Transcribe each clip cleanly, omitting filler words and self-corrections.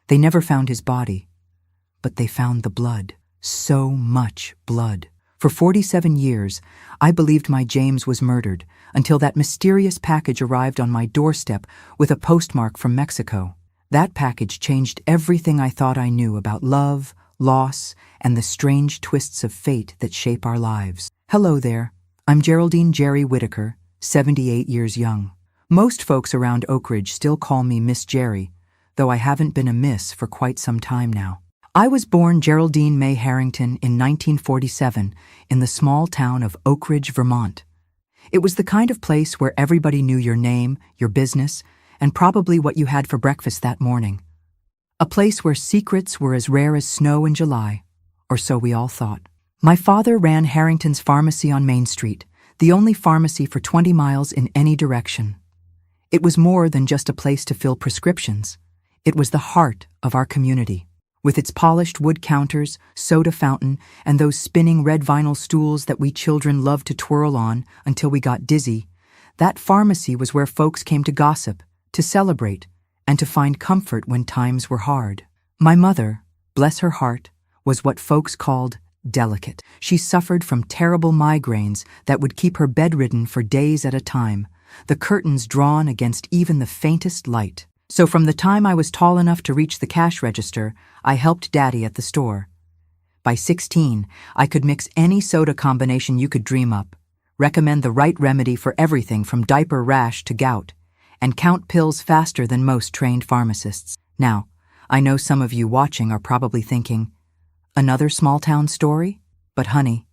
They never found his body, but they found the blood. So much blood. For 47 years, I believed my James was murdered until that mysterious package arrived on my doorstep with a postmark from Mexico. That package changed everything I thought I knew about love, loss, and the strange twists of fate that shape our lives. Hello there. I'm Geraldine Jerry Whitaker, 78 years young. Most folks around Oak Ridge still call me Miss Jerry, though I haven't been a miss for quite some time now. I was born Geraldine May Harrington in 1947 in the small town of Oak Ridge, Vermont. It was the kind of place where everybody knew your name, your business, and probably what you had for breakfast that morning. A place where secrets were as rare as snow in July, or so we all thought. My father ran Harrington's Pharmacy on Main Street, the only pharmacy for 20 miles in any direction. It was more than just a place to fill prescriptions. It was the heart of our community. With its polished wood counters, soda fountain, and those spinning red vinyl stools that we children loved to twirl on until we got dizzy, that pharmacy was where folks came to gossip, to celebrate, and to find comfort when times were hard. My mother, bless her heart, was what folks called delicate. She suffered from terrible migraines that would keep her bedridden for days at a time, the curtains drawn against even the faintest light. So from the time I was tall enough to reach the cash register, I helped Daddy at the store. By 16, I could mix any soda combination you could dream up, recommend the right remedy for everything from diaper rash to gout, and count pills faster than most trained pharmacists. Now, I know some of you watching are probably thinking, another small-town story? But honey,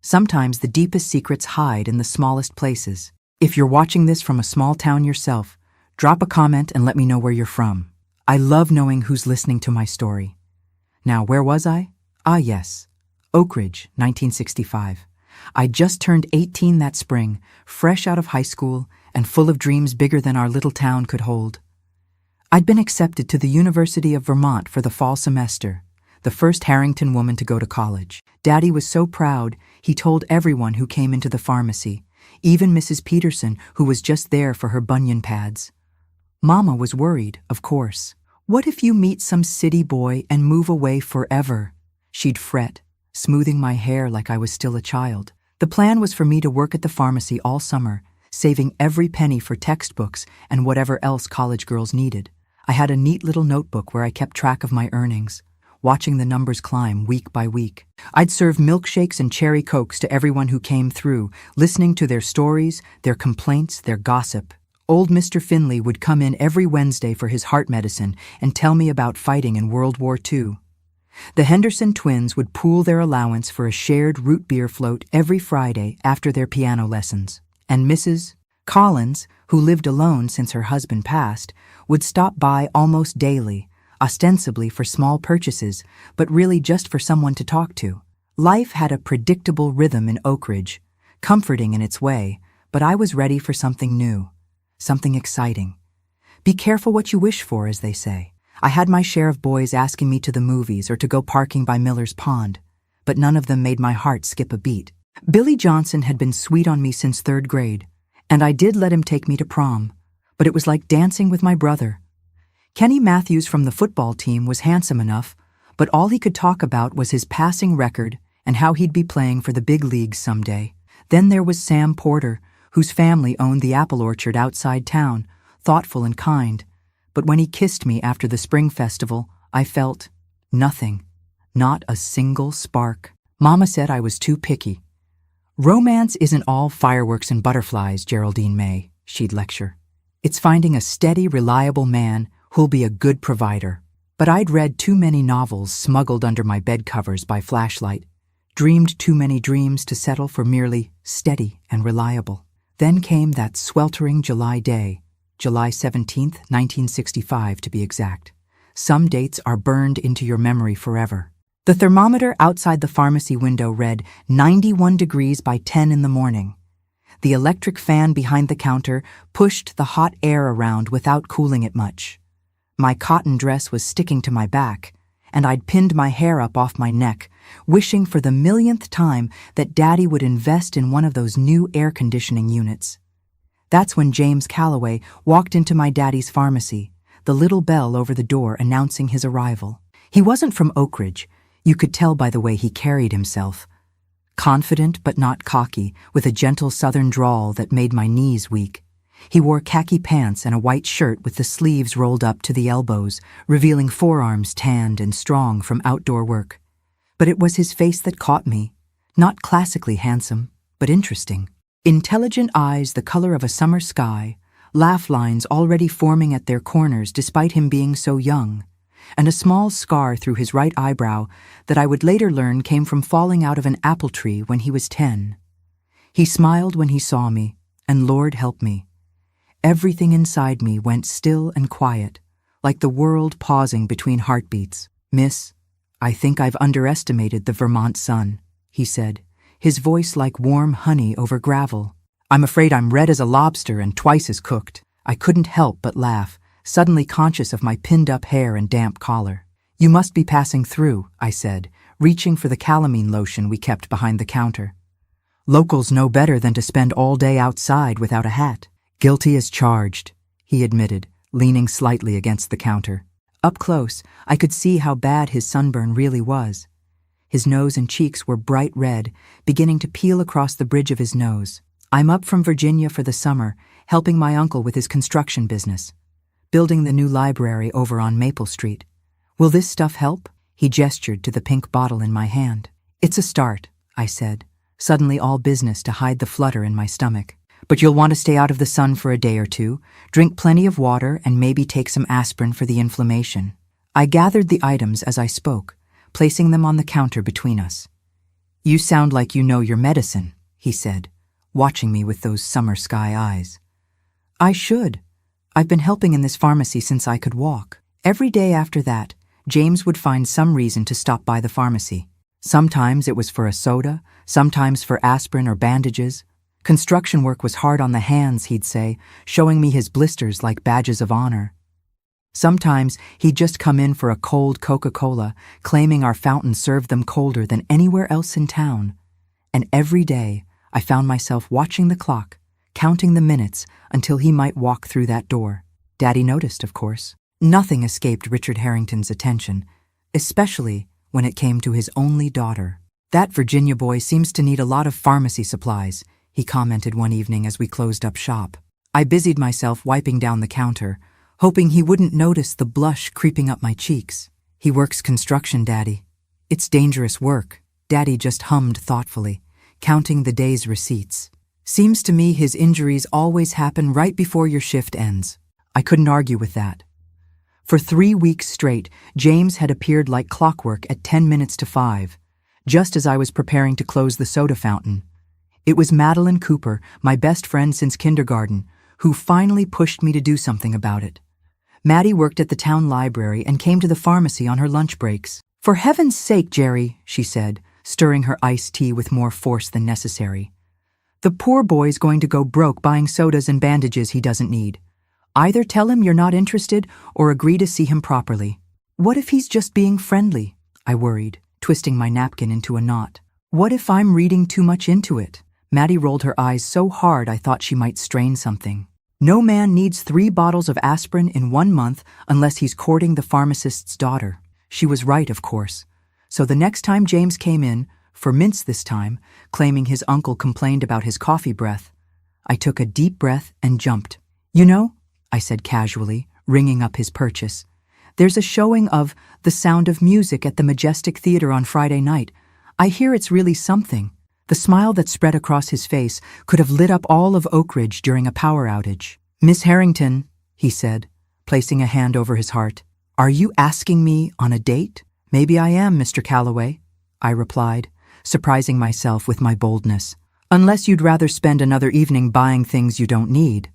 sometimes the deepest secrets hide in the smallest places. If you're watching this from a small town yourself, drop a comment and let me know where you're from. I love knowing who's listening to my story. Now, where was I? Ah, yes, Oak Ridge, 1965. I just turned 18 that spring, fresh out of high school and full of dreams bigger than our little town could hold. I'd been accepted to the University of Vermont for the fall semester, the first Harrington woman to go to college. Daddy was so proud, he told everyone who came into the pharmacy, even Mrs. Peterson, who was just there for her bunion pads. Mama was worried, of course. What if you meet some city boy and move away forever? She'd fret, smoothing my hair like I was still a child. The plan was for me to work at the pharmacy all summer, saving every penny for textbooks and whatever else college girls needed. I had a neat little notebook where I kept track of my earnings, watching the numbers climb week by week. I'd serve milkshakes and cherry cokes to everyone who came through, listening to their stories, their complaints, their gossip. Old Mr. Finley would come in every Wednesday for his heart medicine and tell me about fighting in World War II. The Henderson twins would pool their allowance for a shared root beer float every Friday after their piano lessons. And Mrs. Collins, who lived alone since her husband passed, would stop by almost daily, ostensibly for small purchases, but really just for someone to talk to. Life had a predictable rhythm in Oak Ridge, comforting in its way, but I was ready for something new. Something exciting. Be careful what you wish for, as they say. I had my share of boys asking me to the movies or to go parking by Miller's Pond, but none of them made my heart skip a beat. Billy Johnson had been sweet on me since 3rd grade, and I did let him take me to prom, but it was like dancing with my brother. Kenny Matthews from the football team was handsome enough, but all he could talk about was his passing record and how he'd be playing for the big leagues someday. Then there was Sam Porter, whose family owned the apple orchard outside town, thoughtful and kind. But when he kissed me after the spring festival, I felt nothing, not a single spark. Mama said I was too picky. Romance isn't all fireworks and butterflies, Geraldine May, she'd lecture. It's finding a steady, reliable man who'll be a good provider. But I'd read too many novels smuggled under my bed covers by flashlight, dreamed too many dreams to settle for merely steady and reliable. Then came that sweltering July day, July 17th, 1965 to be exact. Some dates are burned into your memory forever. The thermometer outside the pharmacy window read 91 degrees by 10 in the morning. The electric fan behind the counter pushed the hot air around without cooling it much. My cotton dress was sticking to my back, and I'd pinned my hair up off my neck, wishing for the millionth time that Daddy would invest in one of those new air conditioning units. That's when James Calloway walked into my daddy's pharmacy, the little bell over the door announcing his arrival. He wasn't from Oak Ridge. You could tell by the way he carried himself. Confident but not cocky, with a gentle southern drawl that made my knees weak. He wore khaki pants and a white shirt with the sleeves rolled up to the elbows, revealing forearms tanned and strong from outdoor work. But it was his face that caught me. Not classically handsome, but interesting. Intelligent eyes the color of a summer sky, laugh lines already forming at their corners despite him being so young, and a small scar through his right eyebrow that I would later learn came from falling out of an apple tree when he was 10. He smiled when he saw me, and Lord help me. Everything inside me went still and quiet, like the world pausing between heartbeats. "Miss, I think I've underestimated the Vermont sun," he said, his voice like warm honey over gravel. "I'm afraid I'm red as a lobster and twice as cooked." I couldn't help but laugh, suddenly conscious of my pinned-up hair and damp collar. "You must be passing through," I said, reaching for the calamine lotion we kept behind the counter. "Locals know better than to spend all day outside without a hat." "Guilty as charged," he admitted, leaning slightly against the counter. Up close, I could see how bad his sunburn really was. His nose and cheeks were bright red, beginning to peel across the bridge of his nose. "I'm up from Virginia for the summer, helping my uncle with his construction business, building the new library over on Maple Street. Will this stuff help?" He gestured to the pink bottle in my hand. "It's a start," I said, suddenly all business to hide the flutter in my stomach. "But you'll want to stay out of the sun for a day or two, drink plenty of water, and maybe take some aspirin for the inflammation." I gathered the items as I spoke, placing them on the counter between us. "You sound like you know your medicine," he said, watching me with those summer sky eyes. "I should. I've been helping in this pharmacy since I could walk." Every day after that, James would find some reason to stop by the pharmacy. Sometimes it was for a soda, sometimes for aspirin or bandages. Construction work was hard on the hands, he'd say, showing me his blisters like badges of honor. Sometimes he'd just come in for a cold Coca-Cola, claiming our fountain served them colder than anywhere else in town. And every day, I found myself watching the clock, counting the minutes until he might walk through that door. Daddy noticed, of course. Nothing escaped Richard Harrington's attention, especially when it came to his only daughter. "That Virginia boy seems to need a lot of pharmacy supplies," he commented one evening as we closed up shop. I busied myself wiping down the counter, hoping he wouldn't notice the blush creeping up my cheeks. "He works construction, Daddy. It's dangerous work," Daddy just hummed thoughtfully, counting the day's receipts. "Seems to me his injuries always happen right before your shift ends." I couldn't argue with that. For 3 weeks straight, James had appeared like clockwork at 10 minutes to 5, just as I was preparing to close the soda fountain. It was Madeline Cooper, my best friend since kindergarten, who finally pushed me to do something about it. Maddie worked at the town library and came to the pharmacy on her lunch breaks. "For heaven's sake, Jerry," she said, stirring her iced tea with more force than necessary. "The poor boy's going to go broke buying sodas and bandages he doesn't need. Either tell him you're not interested or agree to see him properly." "What if he's just being friendly?" I worried, twisting my napkin into a knot. "What if I'm reading too much into it?" Maddie rolled her eyes so hard I thought she might strain something. "No man needs 3 bottles of aspirin in 1 month unless he's courting the pharmacist's daughter." She was right, of course. So the next time James came in, for mints this time, claiming his uncle complained about his coffee breath, I took a deep breath and jumped. "You know," I said casually, ringing up his purchase, "there's a showing of The Sound of Music at the Majestic Theater on Friday night. I hear it's really something." The smile that spread across his face could have lit up all of Oak Ridge during a power outage. "Miss Harrington," he said, placing a hand over his heart, "are you asking me on a date?" "Maybe I am, Mr. Calloway," I replied, surprising myself with my boldness. "Unless you'd rather spend another evening buying things you don't need."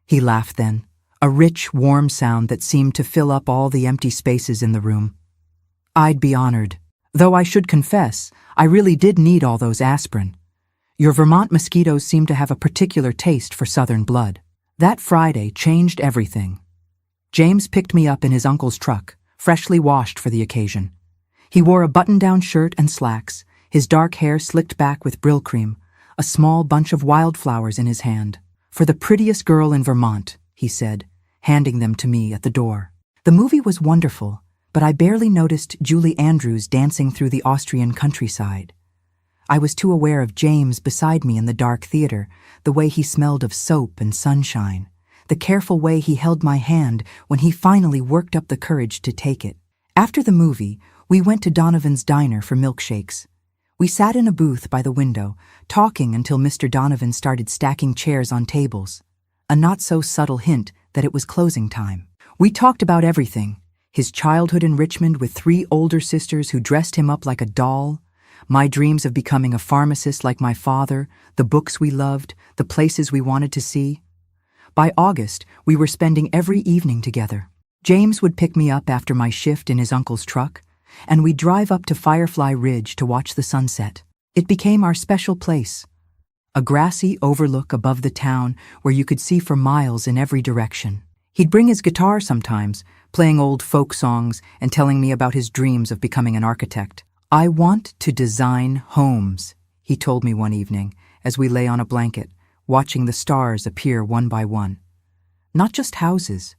He laughed then, a rich, warm sound that seemed to fill up all the empty spaces in the room. "I'd be honored. Though I should confess, I really did need all those aspirin. Your Vermont mosquitoes seem to have a particular taste for Southern blood." That Friday changed everything. James picked me up in his uncle's truck, freshly washed for the occasion. He wore a button-down shirt and slacks, his dark hair slicked back with Brill cream, a small bunch of wildflowers in his hand. "For the prettiest girl in Vermont," he said, handing them to me at the door. The movie was wonderful, but I barely noticed Julie Andrews dancing through the Austrian countryside. I was too aware of James beside me in the dark theater, the way he smelled of soap and sunshine, the careful way he held my hand when he finally worked up the courage to take it. After the movie, we went to Donovan's diner for milkshakes. We sat in a booth by the window, talking until Mr. Donovan started stacking chairs on tables, a not-so-subtle hint that it was closing time. We talked about everything: his childhood in Richmond with 3 older sisters who dressed him up like a doll, my dreams of becoming a pharmacist like my father, the books we loved, the places we wanted to see. By August, we were spending every evening together. James would pick me up after my shift in his uncle's truck, and we'd drive up to Firefly Ridge to watch the sunset. It became our special place, a grassy overlook above the town where you could see for miles in every direction. He'd bring his guitar sometimes, playing old folk songs and telling me about his dreams of becoming an architect. "I want to design homes," he told me one evening as we lay on a blanket, watching the stars appear one by one. Not just houses,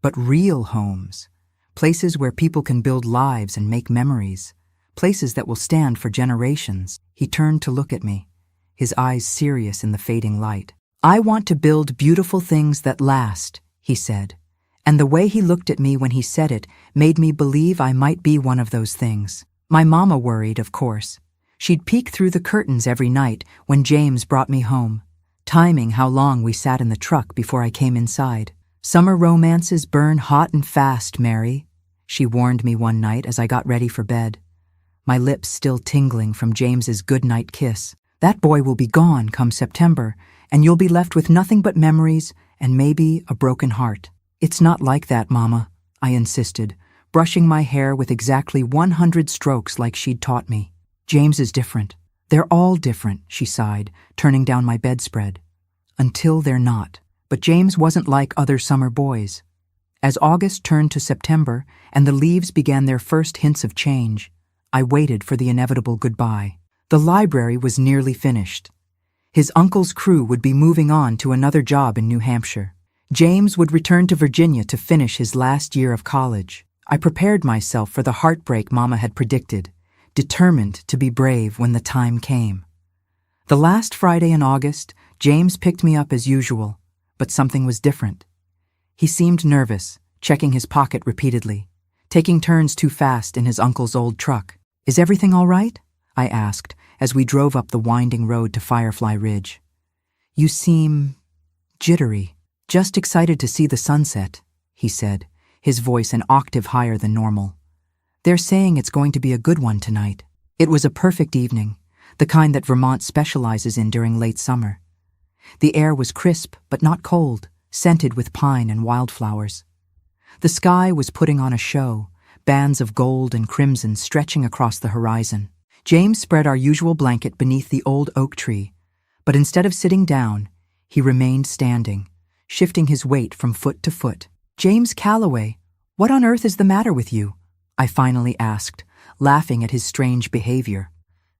but real homes. Places where people can build lives and make memories. Places that will stand for generations. He turned to look at me, his eyes serious in the fading light. "I want to build beautiful things that last," he said, and the way he looked at me when he said it made me believe I might be one of those things. My mama worried, of course. She'd peek through the curtains every night when James brought me home, timing how long we sat in the truck before I came inside. "Summer romances burn hot and fast, Mary," she warned me one night as I got ready for bed, my lips still tingling from James's goodnight kiss. "That boy will be gone come September, and you'll be left with nothing but memories and maybe a broken heart." "It's not like that, Mama," I insisted, brushing my hair with exactly 100 strokes like she'd taught me. "James is different. They're all different," she sighed, turning down my bedspread. "Until they're not." But James wasn't like other summer boys. As August turned to September and the leaves began their first hints of change, I waited for the inevitable goodbye. The library was nearly finished. His uncle's crew would be moving on to another job in New Hampshire. James would return to Virginia to finish his last year of college. I prepared myself for the heartbreak Mama had predicted, determined to be brave when the time came. The last Friday in August, James picked me up as usual, but something was different. He seemed nervous, checking his pocket repeatedly, taking turns too fast in his uncle's old truck. "Is everything all right?" I asked as we drove up the winding road to Firefly Ridge. "You seem jittery." "Just excited to see the sunset," he said, his voice an octave higher than normal. "They're saying it's going to be a good one tonight." It was a perfect evening, the kind that Vermont specializes in during late summer. The air was crisp but not cold, scented with pine and wildflowers. The sky was putting on a show, bands of gold and crimson stretching across the horizon. James spread our usual blanket beneath the old oak tree, but instead of sitting down, he remained standing, shifting his weight from foot to foot. "James Calloway, what on earth is the matter with you?" I finally asked, laughing at his strange behavior.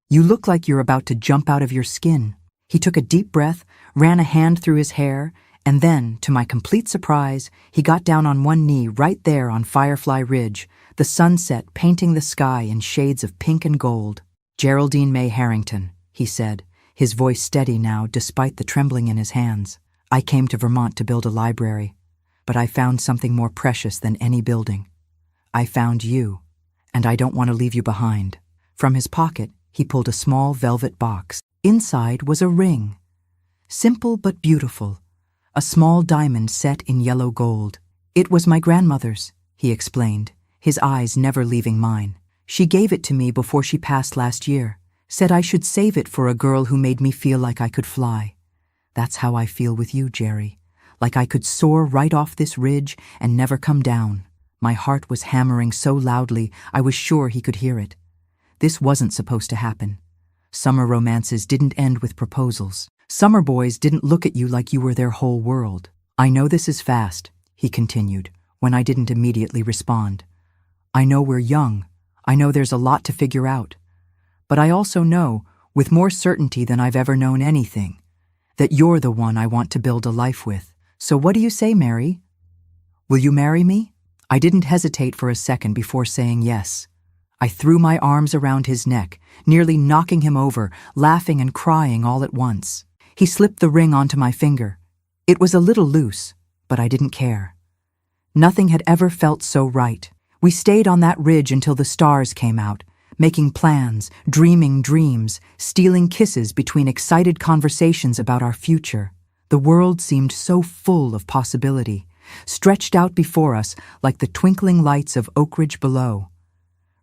"You look like you're about to jump out of your skin." He took a deep breath, ran a hand through his hair, and then, to my complete surprise, he got down on one knee right there on Firefly Ridge, the sunset painting the sky in shades of pink and gold. "Geraldine May Harrington," he said, his voice steady now despite the trembling in his hands. "I came to Vermont to build a library, but I found something more precious than any building. I found you, and I don't want to leave you behind." From his pocket, he pulled a small velvet box. Inside was a ring, simple but beautiful, a small diamond set in yellow gold. "It was my grandmother's," he explained, his eyes never leaving mine. "She gave it to me before she passed last year, said I should save it for a girl who made me feel like I could fly. That's how I feel with you, Jerry, like I could soar right off this ridge and never come down." My heart was hammering so loudly I was sure he could hear it. This wasn't supposed to happen. Summer romances didn't end with proposals. Summer boys didn't look at you like you were their whole world. "I know this is fast," he continued, when I didn't immediately respond. "I know we're young. I know there's a lot to figure out. But I also know, with more certainty than I've ever known anything, that you're the one I want to build a life with. So what do you say, Mary?" "Will you marry me?" I didn't hesitate for a second before saying yes. I threw my arms around his neck, nearly knocking him over, laughing and crying all at once. He slipped the ring onto my finger. It was a little loose, but I didn't care. Nothing had ever felt so right. We stayed on that ridge until the stars came out, making plans, dreaming dreams, stealing kisses between excited conversations about our future. The world seemed so full of possibility, stretched out before us like the twinkling lights of Oak Ridge below.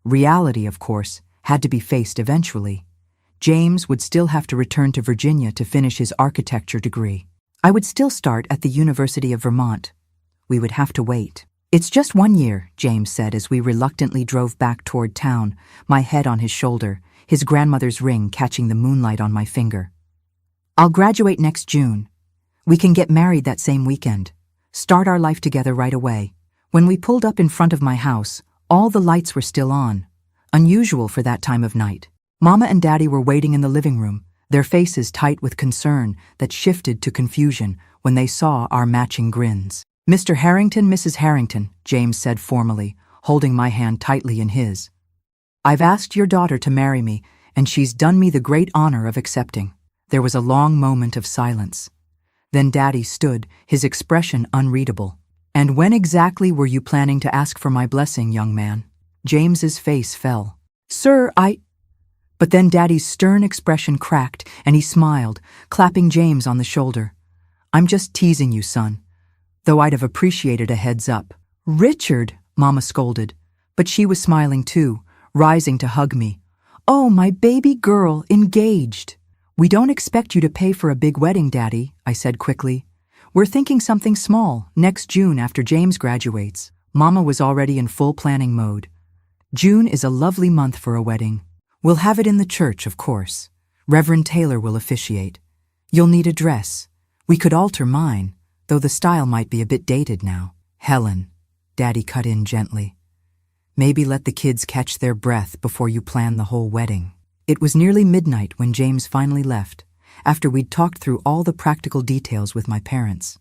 Reality, of course, had to be faced eventually. James would still have to return to Virginia to finish his architecture degree. I would still start at the University of Vermont. We would have to wait. "It's just 1 year," James said as we reluctantly drove back toward town, my head on his shoulder, his grandmother's ring catching the moonlight on my finger. "I'll graduate next June. We can get married that same weekend. Start our life together right away." When we pulled up in front of my house, all the lights were still on, unusual for that time of night. Mama and Daddy were waiting in the living room, their faces tight with concern that shifted to confusion when they saw our matching grins. "Mr. Harrington, Mrs. Harrington," James said formally, holding my hand tightly in his. "I've asked your daughter to marry me, and she's done me the great honor of accepting." There was a long moment of silence. Then Daddy stood, his expression unreadable. "And when exactly were you planning to ask for my blessing, young man?" James's face fell. "Sir, But then Daddy's stern expression cracked, and he smiled, clapping James on the shoulder. "I'm just teasing you, son. Though I'd have appreciated a heads up." "Richard," Mama scolded, but she was smiling too, rising to hug me. "Oh, my baby girl, engaged." "We don't expect you to pay for a big wedding, Daddy," I said quickly. "We're thinking something small, next June after James graduates." Mama was already in full planning mode. "June is a lovely month for a wedding. We'll have it in the church, of course. Reverend Taylor will officiate. You'll need a dress. We could alter mine, though the style might be a bit dated now." "Helen," Daddy cut in gently. "Maybe let the kids catch their breath before you plan the whole wedding." It was nearly midnight when James finally left, after we'd talked through all the practical details with my parents.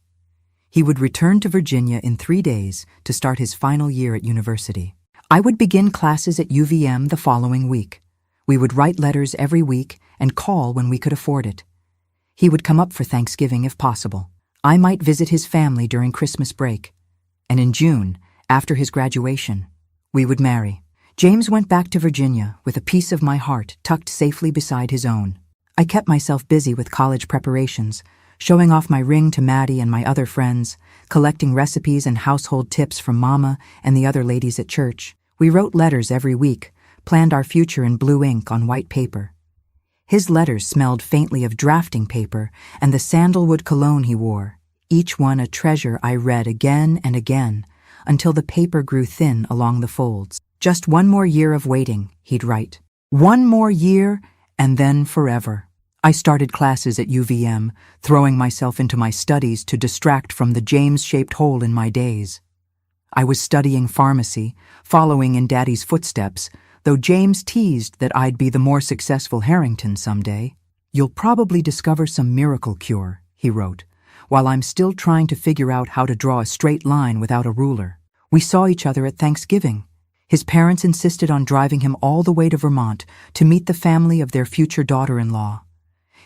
He would return to Virginia in 3 days to start his final year at university. I would begin classes at UVM the following week. We would write letters every week and call when we could afford it. He would come up for Thanksgiving if possible. I might visit his family during Christmas break. And in June, after his graduation, we would marry. James went back to Virginia with a piece of my heart tucked safely beside his own. I kept myself busy with college preparations, showing off my ring to Maddie and my other friends, collecting recipes and household tips from Mama and the other ladies at church. We wrote letters every week, planned our future in blue ink on white paper. His letters smelled faintly of drafting paper and the sandalwood cologne he wore, each one a treasure I read again and again, until the paper grew thin along the folds. "Just 1 more year of waiting," he'd write. 1 more year, and then forever. I started classes at UVM, throwing myself into my studies to distract from the James-shaped hole in my days. I was studying pharmacy, following in Daddy's footsteps, though James teased that I'd be the more successful Harrington someday. "You'll probably discover some miracle cure," he wrote, "while I'm still trying to figure out how to draw a straight line without a ruler." We saw each other at Thanksgiving. His parents insisted on driving him all the way to Vermont to meet the family of their future daughter-in-law.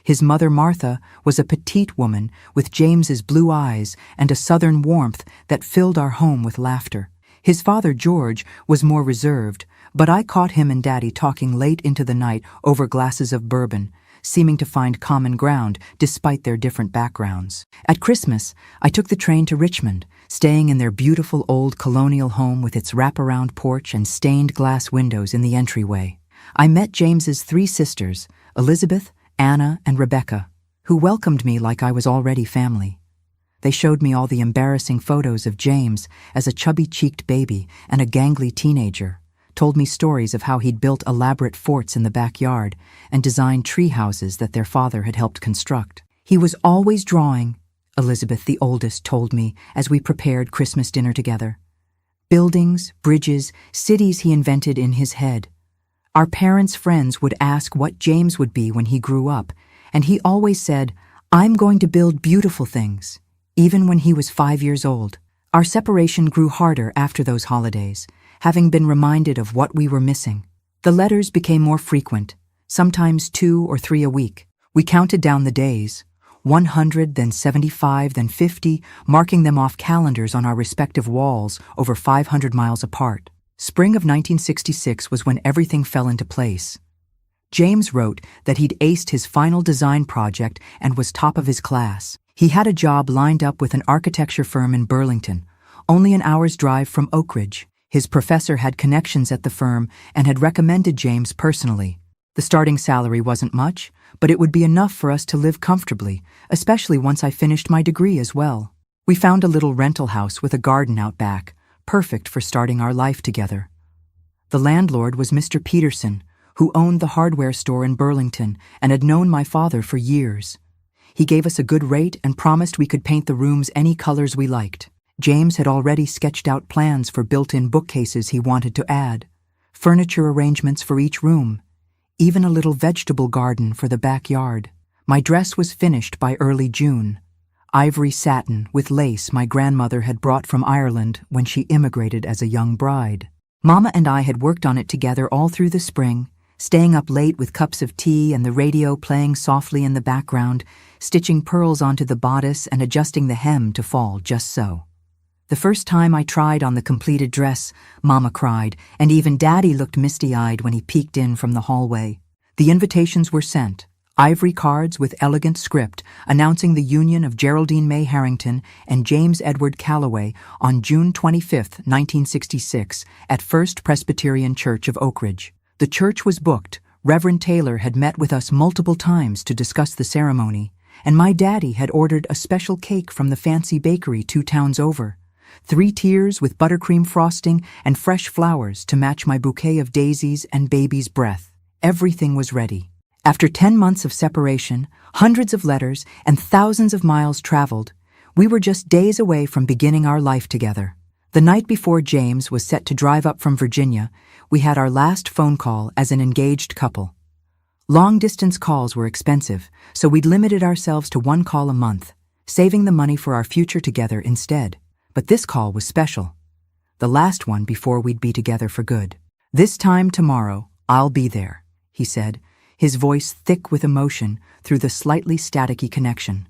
His mother, Martha, was a petite woman with James's blue eyes and a southern warmth that filled our home with laughter. His father, George, was more reserved, but I caught him and Daddy talking late into the night over glasses of bourbon, seeming to find common ground despite their different backgrounds. At Christmas, I took the train to Richmond, staying in their beautiful old colonial home with its wraparound porch and stained glass windows in the entryway. I met James's 3 sisters, Elizabeth, Anna, and Rebecca, who welcomed me like I was already family. They showed me all the embarrassing photos of James as a chubby-cheeked baby and a gangly teenager, told me stories of how he'd built elaborate forts in the backyard and designed tree houses that their father had helped construct. He was always drawing, Elizabeth, the oldest, told me as we prepared Christmas dinner together. Buildings, bridges, cities he invented in his head. Our parents' friends would ask what James would be when he grew up, and he always said, "I'm going to build beautiful things." Even when he was 5 years old, Our separation grew harder after those holidays, having been reminded of what we were missing. The letters became more frequent, sometimes 2 or 3 a week. We counted down the days, 100, then 75, then 50, marking them off calendars on our respective walls over 500 miles apart. Spring of 1966 was when everything fell into place. James wrote that he'd aced his final design project and was top of his class. He had a job lined up with an architecture firm in Burlington, only an hour's drive from Oak Ridge. His professor had connections at the firm and had recommended James personally. The starting salary wasn't much, but it would be enough for us to live comfortably, especially once I finished my degree as well. We found a little rental house with a garden out back, perfect for starting our life together. The landlord was Mr. Peterson, who owned the hardware store in Burlington and had known my father for years. He gave us a good rate and promised we could paint the rooms any colors we liked. James had already sketched out plans for built-in bookcases he wanted to add, furniture arrangements for each room, even a little vegetable garden for the backyard. My dress was finished by early June, ivory satin with lace my grandmother had brought from Ireland when she immigrated as a young bride. Mama and I had worked on it together all through the spring, staying up late with cups of tea and the radio playing softly in the background, stitching pearls onto the bodice and adjusting the hem to fall just so. The first time I tried on the completed dress, Mama cried, and even Daddy looked misty-eyed when he peeked in from the hallway. The invitations were sent, ivory cards with elegant script announcing the union of Geraldine May Harrington and James Edward Calloway on June 25, 1966, at First Presbyterian Church of Oak Ridge. The church was booked. Reverend Taylor had met with us multiple times to discuss the ceremony, and my daddy had ordered a special cake from the fancy bakery 2 towns over. 3 tiers with buttercream frosting and fresh flowers to match my bouquet of daisies and baby's breath. Everything was ready. After 10 months of separation, hundreds of letters, and thousands of miles traveled, we were just days away from beginning our life together. The night before James was set to drive up from Virginia, we had our last phone call as an engaged couple. Long-distance calls were expensive, so we'd limited ourselves to 1 call a month, saving the money for our future together instead. But this call was special. The last one before we'd be together for good. "This time tomorrow, I'll be there," he said, his voice thick with emotion through the slightly staticky connection.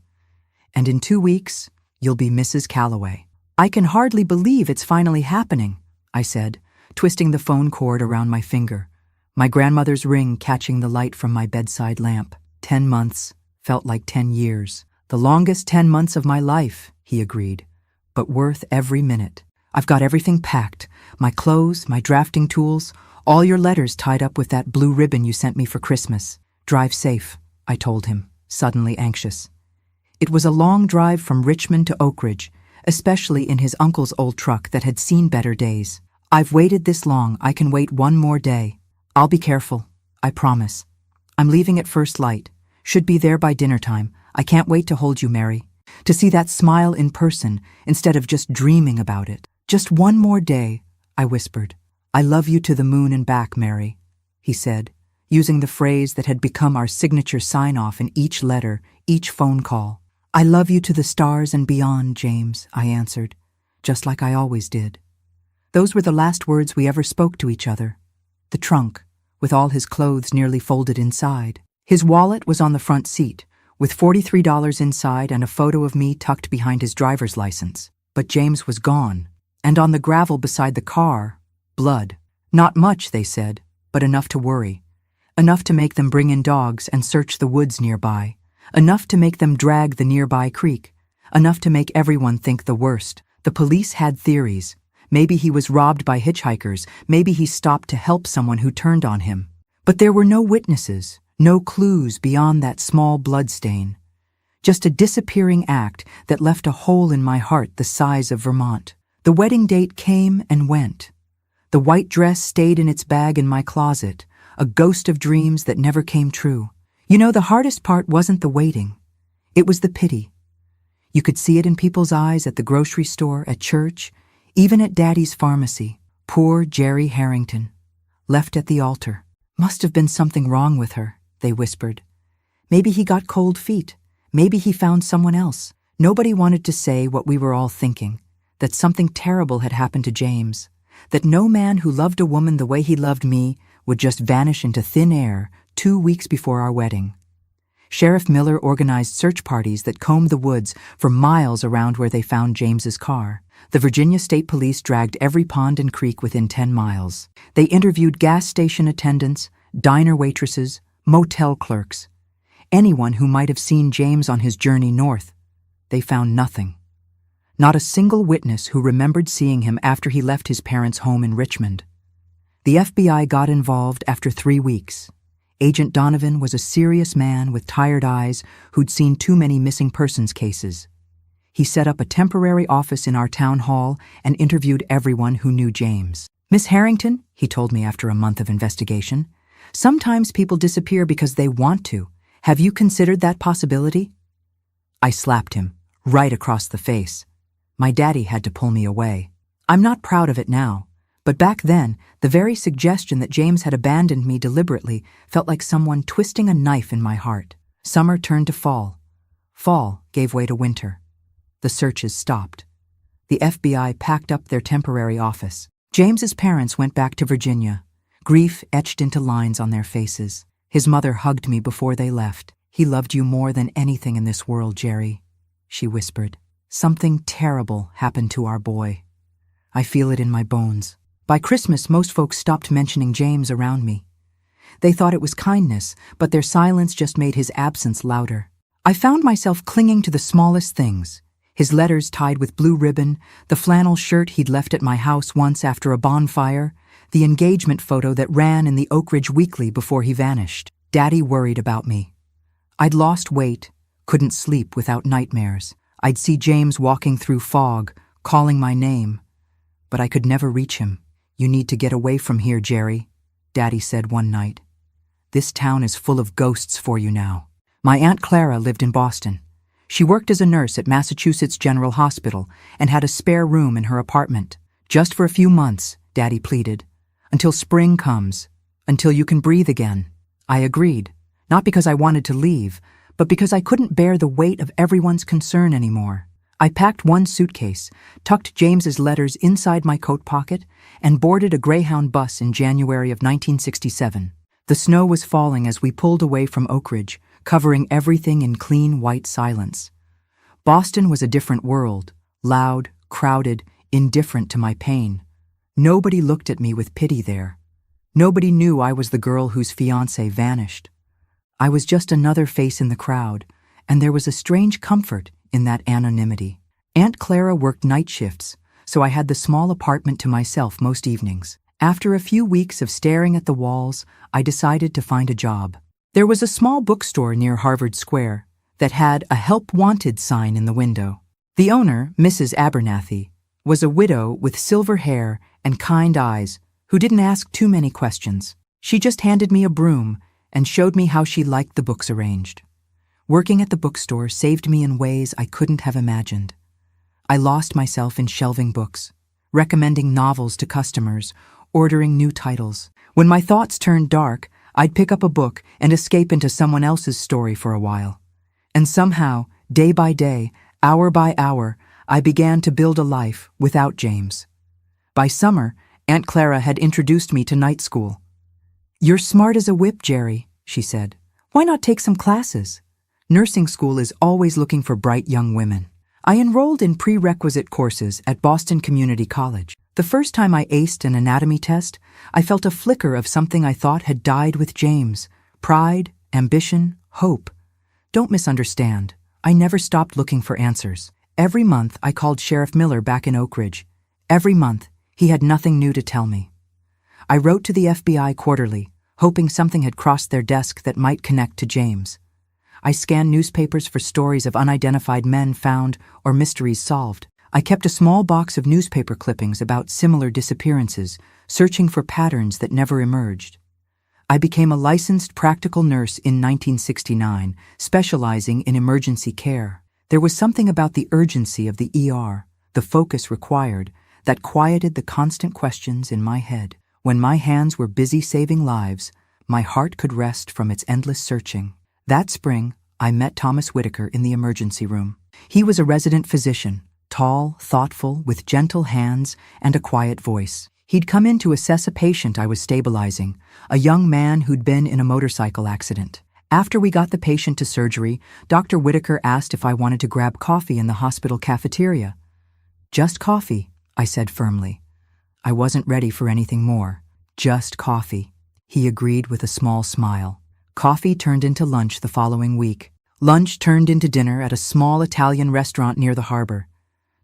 "And in 2 weeks, you'll be Mrs. Calloway." "I can hardly believe it's finally happening," I said, twisting the phone cord around my finger, my grandmother's ring catching the light from my bedside lamp. 10 months felt like 10 years. "The longest 10 months of my life," he agreed, "but worth every minute. I've got everything packed, my clothes, my drafting tools, all your letters tied up with that blue ribbon you sent me for Christmas. Drive safe," I told him, suddenly anxious. It was a long drive from Richmond to Oak Ridge, especially in his uncle's old truck that had seen better days. "I've waited this long, I can wait 1 more day. I'll be careful, I promise. I'm leaving at first light. Should be there by dinner time. I can't wait to hold you, Mary. To see that smile in person instead of just dreaming about it. Just 1 more day," I whispered. "I love you to the moon and back, Mary," he said, using the phrase that had become our signature sign-off in each letter, each phone call. "I love you to the stars and beyond, James," I answered, just like I always did. Those were the last words we ever spoke to each other. The trunk, with all his clothes nearly folded inside. His wallet was on the front seat, with $43 inside and a photo of me tucked behind his driver's license. But James was gone, and on the gravel beside the car, blood. Not much, they said, but enough to worry. Enough to make them bring in dogs and search the woods nearby. Enough to make them drag the nearby creek. Enough to make everyone think the worst. The police had theories. Maybe he was robbed by hitchhikers. Maybe he stopped to help someone who turned on him. But there were no witnesses, no clues beyond that small blood stain. Just a disappearing act that left a hole in my heart the size of Vermont. The wedding date came and went. The white dress stayed in its bag in my closet, a ghost of dreams that never came true. You know, the hardest part wasn't the waiting. It was the pity. You could see it in people's eyes at the grocery store, at church, even at Daddy's pharmacy. Poor Jerry Harrington, left at the altar. "Must have been something wrong with her," they whispered. "Maybe he got cold feet. Maybe he found someone else." Nobody wanted to say what we were all thinking, that something terrible had happened to James, that no man who loved a woman the way he loved me would just vanish into thin air 2 weeks before our wedding. Sheriff Miller organized search parties that combed the woods for miles around where they found James's car. The Virginia State Police dragged every pond and creek within 10 miles. They interviewed gas station attendants, diner waitresses, motel clerks, anyone who might have seen James on his journey north. They found nothing. Not a single witness who remembered seeing him after he left his parents' home in Richmond. The FBI got involved after 3 weeks. Agent Donovan was a serious man with tired eyes who'd seen too many missing persons cases. He set up a temporary office in our town hall and interviewed everyone who knew James. "Miss Harrington," he told me after a month of investigation, "sometimes people disappear because they want to. Have you considered that possibility?" I slapped him, right across the face. My daddy had to pull me away. I'm not proud of it now, but back then, the very suggestion that James had abandoned me deliberately felt like someone twisting a knife in my heart. Summer turned to fall. Fall gave way to winter. The searches stopped. The FBI packed up their temporary office. James's parents went back to Virginia, grief etched into lines on their faces. His mother hugged me before they left. "He loved you more than anything in this world, Jerry," she whispered. "Something terrible happened to our boy. I feel it in my bones." By Christmas, most folks stopped mentioning James around me. They thought it was kindness, but their silence just made his absence louder. I found myself clinging to the smallest things. His letters tied with blue ribbon, the flannel shirt he'd left at my house once after a bonfire, the engagement photo that ran in the Oak Ridge Weekly before he vanished. Daddy worried about me. I'd lost weight, couldn't sleep without nightmares. I'd see James walking through fog, calling my name, but I could never reach him. "You need to get away from here, Jerry," Daddy said one night. "This town is full of ghosts for you now." My Aunt Clara lived in Boston. She worked as a nurse at Massachusetts General Hospital and had a spare room in her apartment. "Just for a few months," Daddy pleaded, "until spring comes, until you can breathe again." I agreed, not because I wanted to leave, but because I couldn't bear the weight of everyone's concern anymore. I packed one suitcase, tucked James's letters inside my coat pocket, and boarded a Greyhound bus in January of 1967. The snow was falling as we pulled away from Oak Ridge, covering everything in clean white silence. Boston was a different world, loud, crowded, indifferent to my pain. Nobody looked at me with pity there. Nobody knew I was the girl whose fiancé vanished. I was just another face in the crowd, and there was a strange comfort in that anonymity. Aunt Clara worked night shifts, so I had the small apartment to myself most evenings. After a few weeks of staring at the walls, I decided to find a job. There was a small bookstore near Harvard Square that had a "Help Wanted" sign in the window. The owner, Mrs. Abernathy, was a widow with silver hair and kind eyes who didn't ask too many questions. She just handed me a broom and showed me how she liked the books arranged. Working at the bookstore saved me in ways I couldn't have imagined. I lost myself in shelving books, recommending novels to customers, ordering new titles. When my thoughts turned dark, I'd pick up a book and escape into someone else's story for a while. And somehow, day by day, hour by hour, I began to build a life without James. By summer, Aunt Clara had introduced me to night school. "You're smart as a whip, Jerry," she said. "Why not take some classes? Nursing school is always looking for bright young women." I enrolled in prerequisite courses at Boston Community College. The first time I aced an anatomy test, I felt a flicker of something I thought had died with James. Pride, ambition, hope. Don't misunderstand. I never stopped looking for answers. Every month I called Sheriff Miller back in Oak Ridge. Every month he had nothing new to tell me. I wrote to the FBI quarterly, hoping something had crossed their desk that might connect to James. I scanned newspapers for stories of unidentified men found or mysteries solved. I kept a small box of newspaper clippings about similar disappearances, searching for patterns that never emerged. I became a licensed practical nurse in 1969, specializing in emergency care. There was something about the urgency of the ER, the focus required, that quieted the constant questions in my head. When my hands were busy saving lives, my heart could rest from its endless searching. That spring, I met Thomas Whitaker in the emergency room. He was a resident physician, tall, thoughtful, with gentle hands and a quiet voice. He'd come in to assess a patient I was stabilizing, a young man who'd been in a motorcycle accident. After we got the patient to surgery, Dr. Whitaker asked if I wanted to grab coffee in the hospital cafeteria. "Just coffee," I said firmly. I wasn't ready for anything more. Just coffee. He agreed with a small smile. Coffee turned into lunch the following week. Lunch turned into dinner at a small Italian restaurant near the harbor.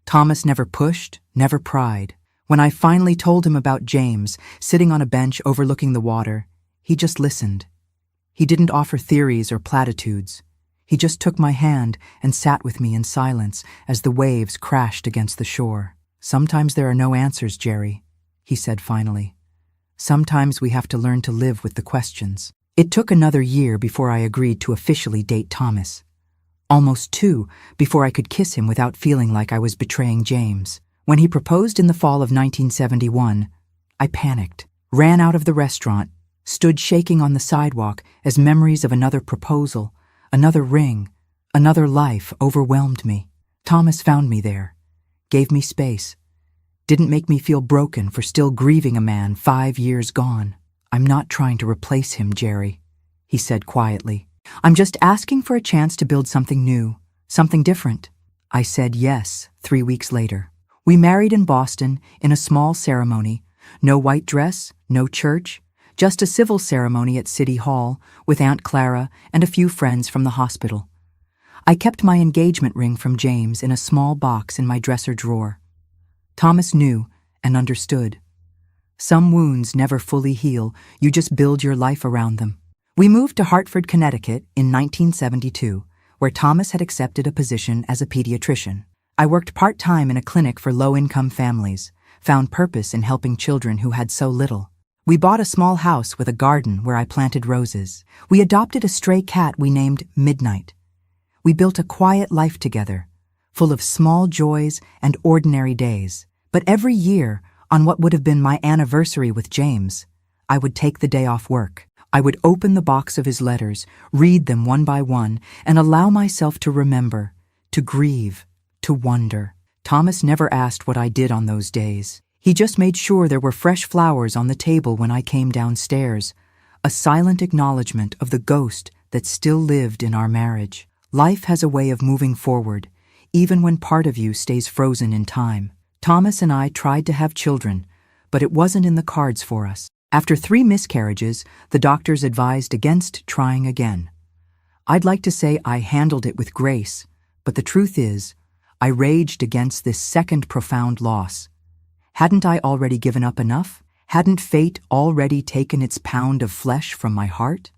Thomas never pushed, never pried. When I finally told him about James, sitting on a bench overlooking the water, he just listened. He didn't offer theories or platitudes. He just took my hand and sat with me in silence as the waves crashed against the shore. "Sometimes there are no answers, Jerry," he said finally. "Sometimes we have to learn to live with the questions." It took another year before I agreed to officially date Thomas. Almost 2 before I could kiss him without feeling like I was betraying James. When he proposed in the fall of 1971, I panicked, ran out of the restaurant, stood shaking on the sidewalk as memories of another proposal, another ring, another life overwhelmed me. Thomas found me there, gave me space, didn't make me feel broken for still grieving a man 5 years gone. "I'm not trying to replace him, Jerry," he said quietly. "I'm just asking for a chance to build something new, something different." I said yes 3 weeks later. We married in Boston in a small ceremony. No white dress, no church, just a civil ceremony at City Hall with Aunt Clara and a few friends from the hospital. I kept my engagement ring from James in a small box in my dresser drawer. Thomas knew and understood. Some wounds never fully heal, you just build your life around them. We moved to Hartford, Connecticut in 1972, where Thomas had accepted a position as a pediatrician. I worked part-time in a clinic for low-income families, found purpose in helping children who had so little. We bought a small house with a garden where I planted roses. We adopted a stray cat we named Midnight. We built a quiet life together, full of small joys and ordinary days. But every year, on what would have been my anniversary with James, I would take the day off work. I would open the box of his letters, read them one by one, and allow myself to remember, to grieve, to wonder. Thomas never asked what I did on those days. He just made sure there were fresh flowers on the table when I came downstairs, a silent acknowledgement of the ghost that still lived in our marriage. Life has a way of moving forward, even when part of you stays frozen in time. Thomas and I tried to have children, but it wasn't in the cards for us. After 3 miscarriages, the doctors advised against trying again. I'd like to say I handled it with grace, but the truth is, I raged against this second profound loss. Hadn't I already given up enough? Hadn't fate already taken its pound of flesh from my heart?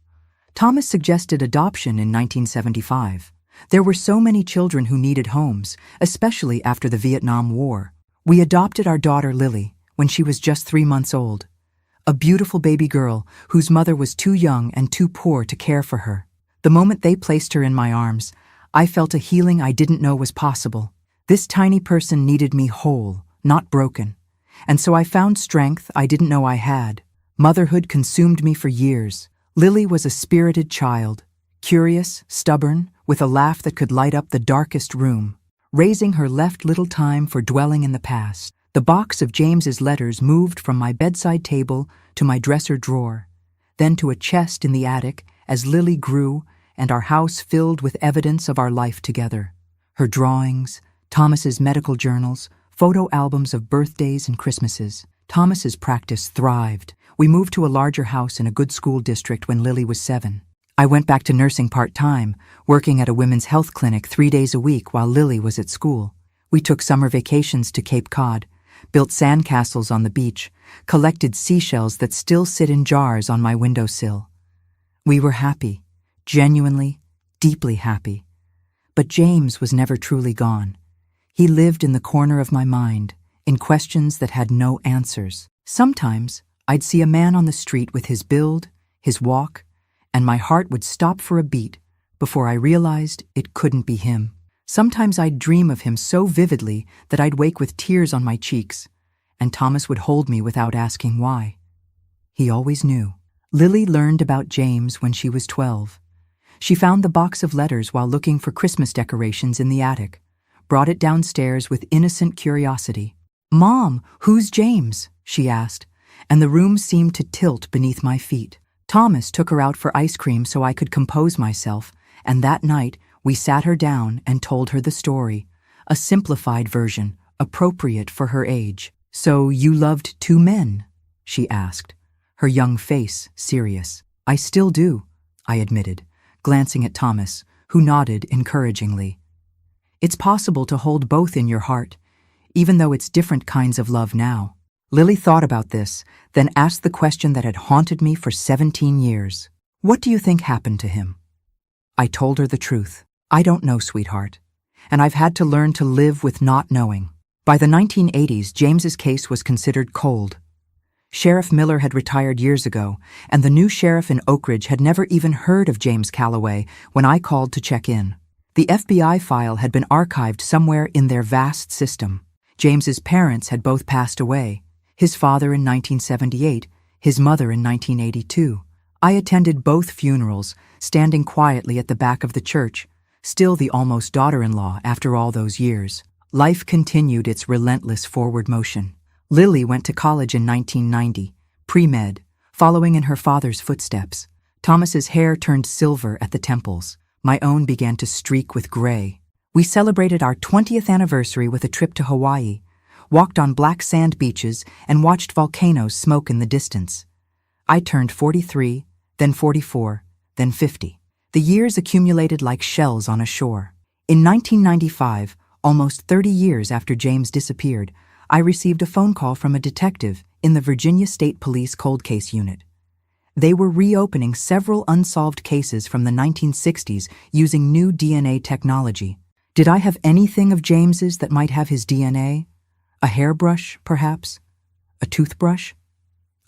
Thomas suggested adoption in 1975. There were so many children who needed homes, especially after the Vietnam War. We adopted our daughter Lily when she was just 3 months old, a beautiful baby girl whose mother was too young and too poor to care for her. The moment they placed her in my arms, I felt a healing I didn't know was possible. This tiny person needed me whole, not broken. And so I found strength I didn't know I had. Motherhood consumed me for years. Lily was a spirited child, curious, stubborn, with a laugh that could light up the darkest room. Raising her left little time for dwelling in the past. The box of James's letters moved from my bedside table to my dresser drawer, then to a chest in the attic as Lily grew and our house filled with evidence of our life together. Her drawings, Thomas's medical journals, photo albums of birthdays and Christmases. Thomas's practice thrived. We moved to a larger house in a good school district when Lily was 7. I went back to nursing part-time, working at a women's health clinic 3 days a week while Lily was at school. We took summer vacations to Cape Cod, built sandcastles on the beach, collected seashells that still sit in jars on my windowsill. We were happy, genuinely, deeply happy. But James was never truly gone. He lived in the corner of my mind, in questions that had no answers. Sometimes I'd see a man on the street with his build, his walk, and my heart would stop for a beat before I realized it couldn't be him. Sometimes I'd dream of him so vividly that I'd wake with tears on my cheeks, and Thomas would hold me without asking why. He always knew. Lily learned about James when she was 12. She found the box of letters while looking for Christmas decorations in the attic, brought it downstairs with innocent curiosity. "Mom, who's James?" she asked, and the room seemed to tilt beneath my feet. Thomas took her out for ice cream so I could compose myself, and that night we sat her down and told her the story, a simplified version, appropriate for her age. "So you loved two men?" she asked, her young face serious. "I still do," I admitted, glancing at Thomas, who nodded encouragingly. "It's possible to hold both in your heart, even though it's different kinds of love now." Lily thought about this, then asked the question that had haunted me for 17 years. "What do you think happened to him?" I told her the truth. "I don't know, sweetheart, and I've had to learn to live with not knowing." By the 1980s, James's case was considered cold. Sheriff Miller had retired years ago, and the new sheriff in Oak Ridge had never even heard of James Calloway when I called to check in. The FBI file had been archived somewhere in their vast system. James's parents had both passed away, his father in 1978, his mother in 1982. I attended both funerals, standing quietly at the back of the church, still the almost daughter-in-law after all those years. Life continued its relentless forward motion. Lily went to college in 1990, pre-med, following in her father's footsteps. Thomas's hair turned silver at the temples. My own began to streak with gray. We celebrated our 20th anniversary with a trip to Hawaii, walked on black sand beaches, and watched volcanoes smoke in the distance. I turned 43, then 44, then 50. The years accumulated like shells on a shore. In 1995, almost 30 years after James disappeared, I received a phone call from a detective in the Virginia State Police Cold Case Unit. They were reopening several unsolved cases from the 1960s using new DNA technology. Did I have anything of James's that might have his DNA? A hairbrush, perhaps? A toothbrush?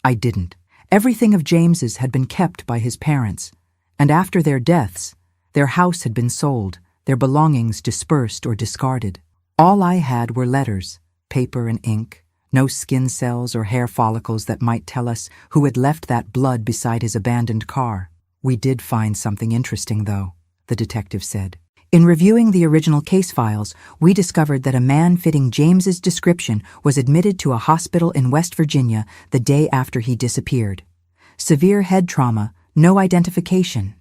I didn't. Everything of James's had been kept by his parents, and after their deaths, their house had been sold, their belongings dispersed or discarded. All I had were letters, paper and ink, no skin cells or hair follicles that might tell us who had left that blood beside his abandoned car. "We did find something interesting, though," the detective said. "In reviewing the original case files, we discovered that a man fitting James's description was admitted to a hospital in West Virginia the day after he disappeared. Severe head trauma, no identification.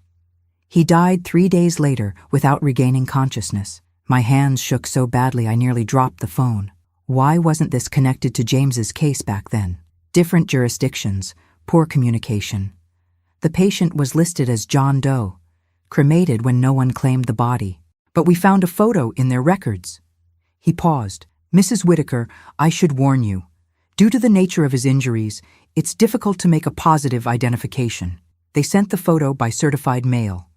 He died 3 days later without regaining consciousness." My hands shook so badly I nearly dropped the phone. Why wasn't this connected to James's case back then? Different jurisdictions, poor communication. The patient was listed as John Doe, cremated when no one claimed the body. But we found a photo in their records. He paused. "Mrs. Whitaker, I should warn you. Due to the nature of his injuries, it's difficult to make a positive identification." They sent the photo by certified mail.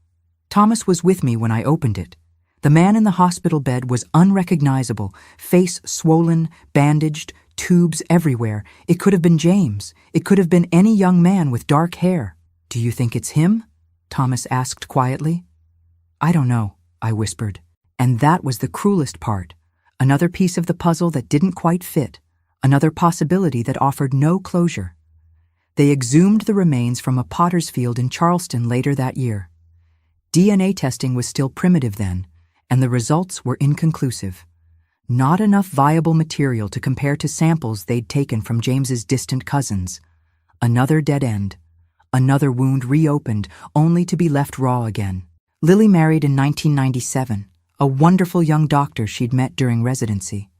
Thomas was with me when I opened it. The man in the hospital bed was unrecognizable, face swollen, bandaged, tubes everywhere. It could have been James. It could have been any young man with dark hair. "Do you think it's him?" Thomas asked quietly. "I don't know," I whispered. And that was the cruelest part. Another piece of the puzzle that didn't quite fit. Another possibility that offered no closure. They exhumed the remains from a potter's field in Charleston later that year. DNA testing was still primitive then, and the results were inconclusive. Not enough viable material to compare to samples they'd taken from James's distant cousins. Another dead end. Another wound reopened, only to be left raw again. Lily married in 1997, a wonderful young doctor she'd met during residency.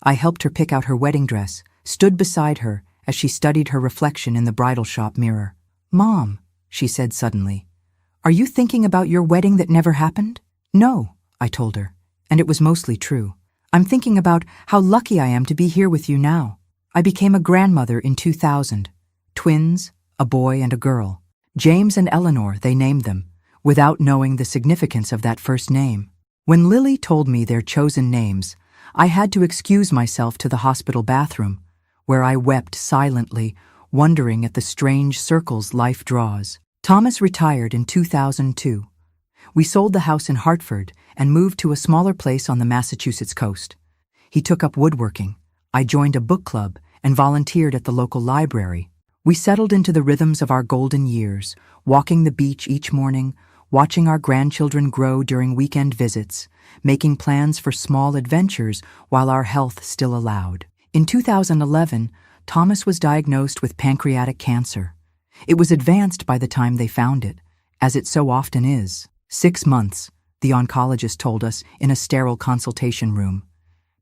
I helped her pick out her wedding dress, stood beside her as she studied her reflection in the bridal shop mirror. "Mom," she said suddenly, "are you thinking about your wedding that never happened?" "No," I told her, and it was mostly true. "I'm thinking about how lucky I am to be here with you now. I became a grandmother in 2000. Twins, a boy and a girl. James and Eleanor, they named them, without knowing the significance of that first name. When Lily told me their chosen names, I had to excuse myself to the hospital bathroom, where I wept silently, wondering at the strange circles life draws. Thomas retired in 2002. We sold the house in Hartford and moved to a smaller place on the Massachusetts coast. He took up woodworking. I joined a book club and volunteered at the local library. We settled into the rhythms of our golden years, walking the beach each morning, watching our grandchildren grow during weekend visits, making plans for small adventures while our health still allowed. In 2011, Thomas was diagnosed with pancreatic cancer. It was advanced by the time they found it, as it so often is. 6 months, the oncologist told us in a sterile consultation room.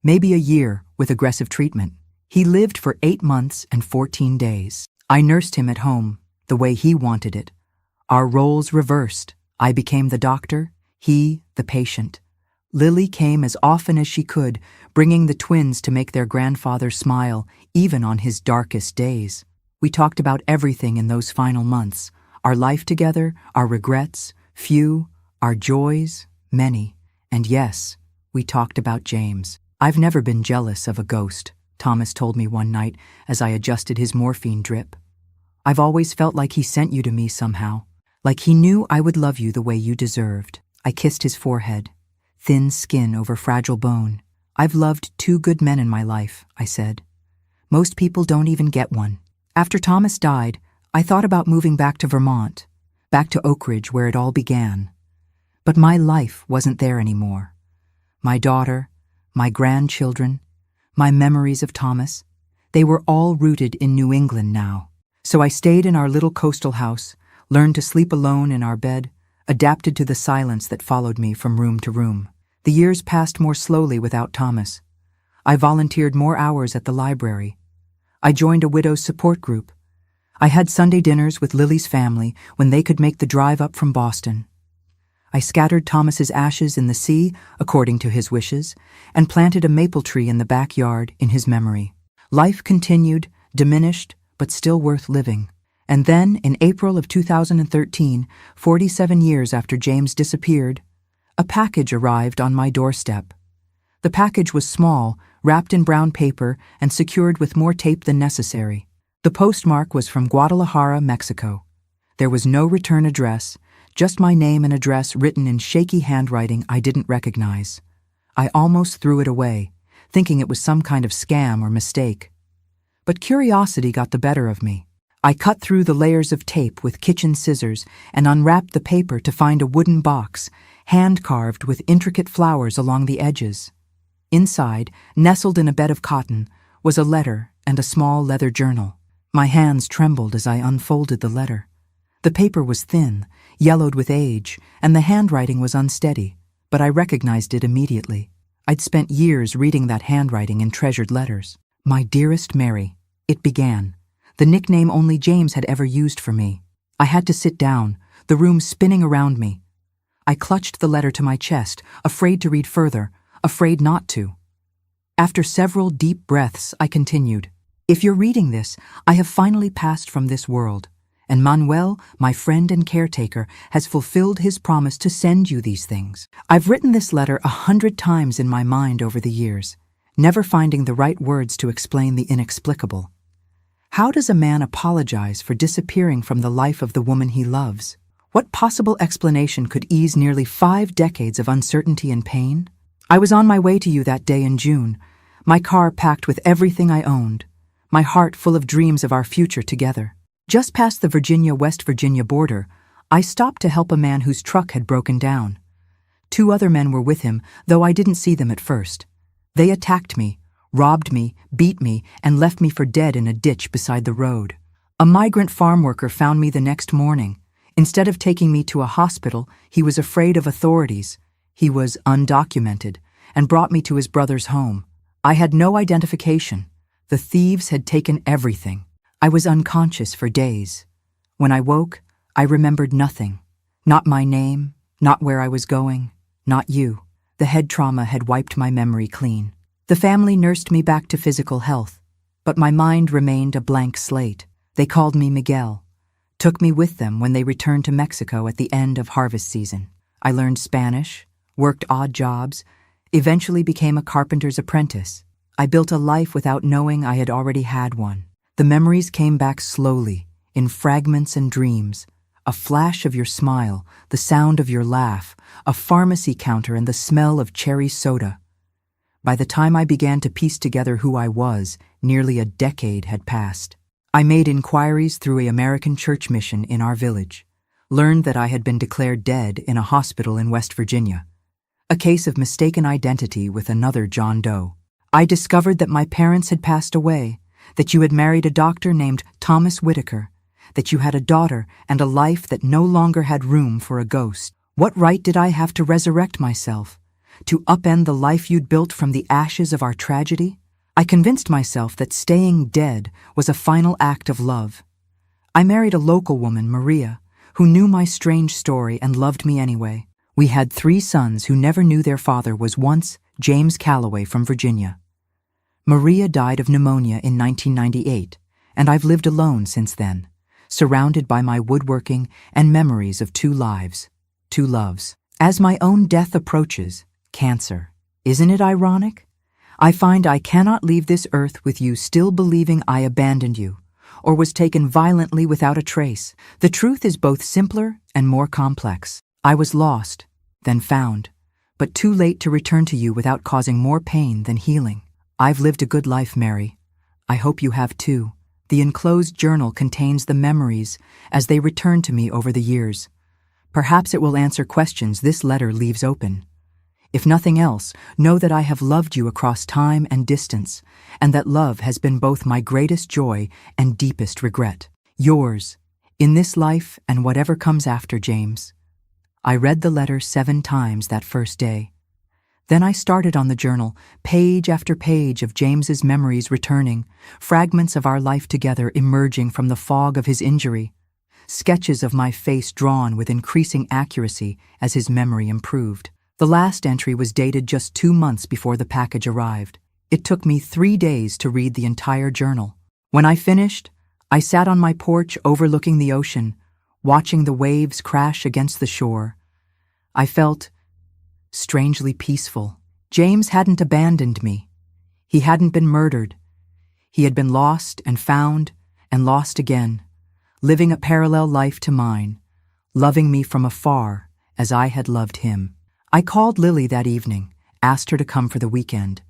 Maybe a year with aggressive treatment. He lived for 8 months and 14 days. I nursed him at home, the way he wanted it. Our roles reversed. I became the doctor, he the patient. Lily came as often as she could, bringing the twins to make their grandfather smile, even on his darkest days. We talked about everything in those final months, our life together, our regrets, few, our joys, many. And yes, we talked about James. I've never been jealous of a ghost, Thomas told me one night as I adjusted his morphine drip. I've always felt like he sent you to me somehow, like he knew I would love you the way you deserved. I kissed his forehead, thin skin over fragile bone. I've loved 2 good men in my life, I said. Most people don't even get one. After Thomas died, I thought about moving back to Vermont, back to Oak Ridge where it all began. But my life wasn't there anymore. My daughter, my grandchildren, my memories of Thomas, they were all rooted in New England now. So I stayed in our little coastal house, learned to sleep alone in our bed, adapted to the silence that followed me from room to room. The years passed more slowly without Thomas. I volunteered more hours at the library. I joined a widow's support group. I had Sunday dinners with Lily's family when they could make the drive up from Boston. I scattered Thomas's ashes in the sea, according to his wishes, and planted a maple tree in the backyard in his memory. Life continued, diminished, but still worth living. And then, in April of 2013, 47 years after James disappeared, a package arrived on my doorstep. The package was small, wrapped in brown paper, and secured with more tape than necessary. The postmark was from Guadalajara, Mexico. There was no return address, just my name and address written in shaky handwriting I didn't recognize. I almost threw it away, thinking it was some kind of scam or mistake. But curiosity got the better of me. I cut through the layers of tape with kitchen scissors and unwrapped the paper to find a wooden box, hand-carved with intricate flowers along the edges. Inside, nestled in a bed of cotton, was a letter and a small leather journal. My hands trembled as I unfolded the letter. The paper was thin, yellowed with age, and the handwriting was unsteady, but I recognized it immediately. I'd spent years reading that handwriting in treasured letters. My dearest Mary, it began, the nickname only James had ever used for me. I had to sit down, the room spinning around me. I clutched the letter to my chest, afraid to read further, afraid not to. After several deep breaths, I continued, "If you're reading this, I have finally passed from this world, and Manuel, my friend and caretaker, has fulfilled his promise to send you these things." I've written this letter 100 times in my mind over the years, never finding the right words to explain the inexplicable. How does a man apologize for disappearing from the life of the woman he loves? What possible explanation could ease nearly 5 decades of uncertainty and pain? I was on my way to you that day in June, my car packed with everything I owned, my heart full of dreams of our future together. Just past the Virginia-West Virginia border, I stopped to help a man whose truck had broken down. 2 other men were with him, though I didn't see them at first. They attacked me, robbed me, beat me, and left me for dead in a ditch beside the road. A migrant farm worker found me the next morning. Instead of taking me to a hospital, he was afraid of authorities. He was undocumented and brought me to his brother's home. I had no identification. The thieves had taken everything. I was unconscious for days. When I woke, I remembered nothing. Not my name, not where I was going, not you. The head trauma had wiped my memory clean. The family nursed me back to physical health, but my mind remained a blank slate. They called me Miguel, took me with them when they returned to Mexico at the end of harvest season. I learned Spanish, worked odd jobs, eventually became a carpenter's apprentice. I built a life without knowing I had already had one. The memories came back slowly, in fragments and dreams. A flash of your smile, the sound of your laugh, a pharmacy counter and the smell of cherry soda. By the time I began to piece together who I was, nearly a decade had passed. I made inquiries through an American church mission in our village, learned that I had been declared dead in a hospital in West Virginia. A case of mistaken identity with another John Doe. I discovered that my parents had passed away, that you had married a doctor named Thomas Whitaker, that you had a daughter and a life that no longer had room for a ghost. What right did I have to resurrect myself? To upend the life you'd built from the ashes of our tragedy? I convinced myself that staying dead was a final act of love. I married a local woman, Maria, who knew my strange story and loved me anyway. We had 3 sons who never knew their father was once James Calloway from Virginia. Maria died of pneumonia in 1998, and I've lived alone since then, surrounded by my woodworking and memories of 2 lives, 2 loves. As my own death approaches, cancer. Isn't it ironic? I find I cannot leave this earth with you still believing I abandoned you, or was taken violently without a trace. The truth is both simpler and more complex. I was lost, then found, but too late to return to you without causing more pain than healing. I've lived a good life, Mary. I hope you have too. The enclosed journal contains the memories as they return to me over the years. Perhaps it will answer questions this letter leaves open. If nothing else, know that I have loved you across time and distance, and that love has been both my greatest joy and deepest regret. Yours, in this life and whatever comes after, James. I read the letter 7 times that first day. Then I started on the journal, page after page of James's memories returning, fragments of our life together emerging from the fog of his injury, sketches of my face drawn with increasing accuracy as his memory improved. The last entry was dated just 2 months before the package arrived. It took me 3 days to read the entire journal. When I finished, I sat on my porch overlooking the ocean, watching the waves crash against the shore. I felt strangely peaceful. James hadn't abandoned me. He hadn't been murdered. He had been lost and found and lost again, living a parallel life to mine, loving me from afar as I had loved him. I called Lily that evening, asked her to come for the weekend.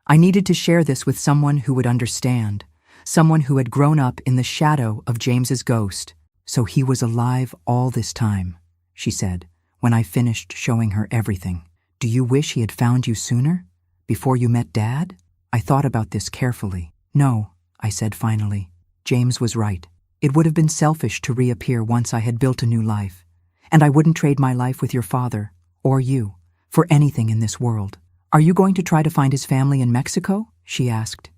I needed to share this with someone who would understand, someone who had grown up in the shadow of James's ghost. So he was alive all this time, she said, when I finished showing her everything. Do you wish he had found you sooner, before you met Dad? I thought about this carefully. No, I said finally. James was right. It would have been selfish to reappear once I had built a new life, and I wouldn't trade my life with your father, or you, for anything in this world. Are you going to try to find his family in Mexico? She asked.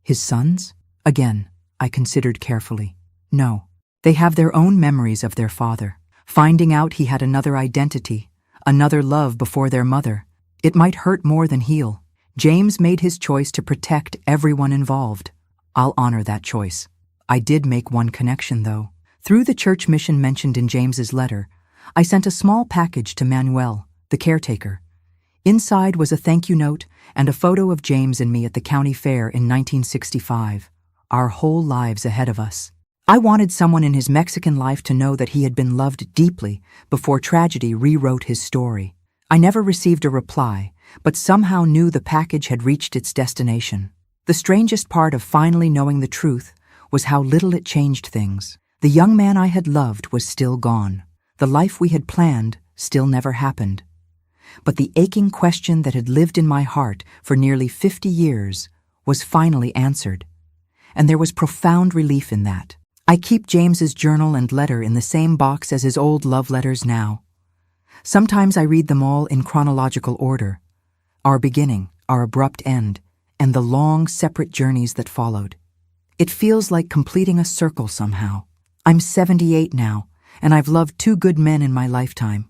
His sons? Again, I considered carefully. No. They have their own memories of their father. Finding out he had another identity, another love before their mother, it might hurt more than heal. James made his choice to protect everyone involved. I'll honor that choice. I did make one connection, though. Through the church mission mentioned in James's letter, I sent a small package to Manuel, the caretaker. Inside was a thank you note and a photo of James and me at the county fair in 1965, our whole lives ahead of us. I wanted someone in his Mexican life to know that he had been loved deeply before tragedy rewrote his story. I never received a reply, but somehow knew the package had reached its destination. The strangest part of finally knowing the truth was how little it changed things. The young man I had loved was still gone. The life we had planned still never happened. But the aching question that had lived in my heart for nearly 50 years was finally answered. And there was profound relief in that. I keep James's journal and letter in the same box as his old love letters now. Sometimes I read them all in chronological order. Our beginning, our abrupt end, and the long, separate journeys that followed. It feels like completing a circle somehow. I'm 78 now, and I've loved 2 good men in my lifetime.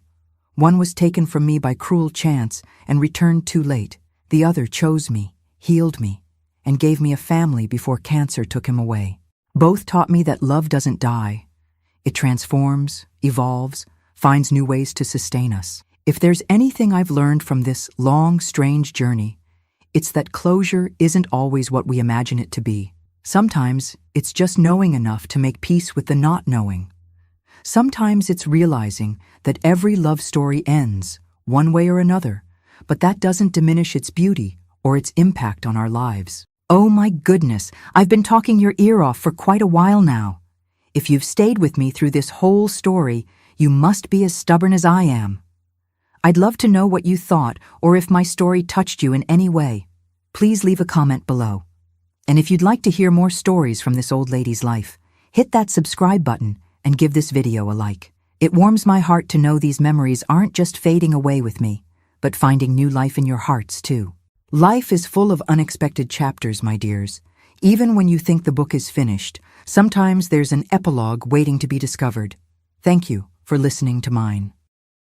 One was taken from me by cruel chance and returned too late. The other chose me, healed me, and gave me a family before cancer took him away. Both taught me that love doesn't die. It transforms, evolves, finds new ways to sustain us. If there's anything I've learned from this long, strange journey, it's that closure isn't always what we imagine it to be. Sometimes it's just knowing enough to make peace with the not knowing. Sometimes it's realizing that every love story ends, one way or another, but that doesn't diminish its beauty or its impact on our lives. Oh my goodness, I've been talking your ear off for quite a while now. If you've stayed with me through this whole story, you must be as stubborn as I am. I'd love to know what you thought or if my story touched you in any way. Please leave a comment below. And if you'd like to hear more stories from this old lady's life, hit that subscribe button and give this video a like. It warms my heart to know these memories aren't just fading away with me, but finding new life in your hearts too. Life is full of unexpected chapters, my dears. Even when you think the book is finished, sometimes there's an epilogue waiting to be discovered. Thank you for listening to mine.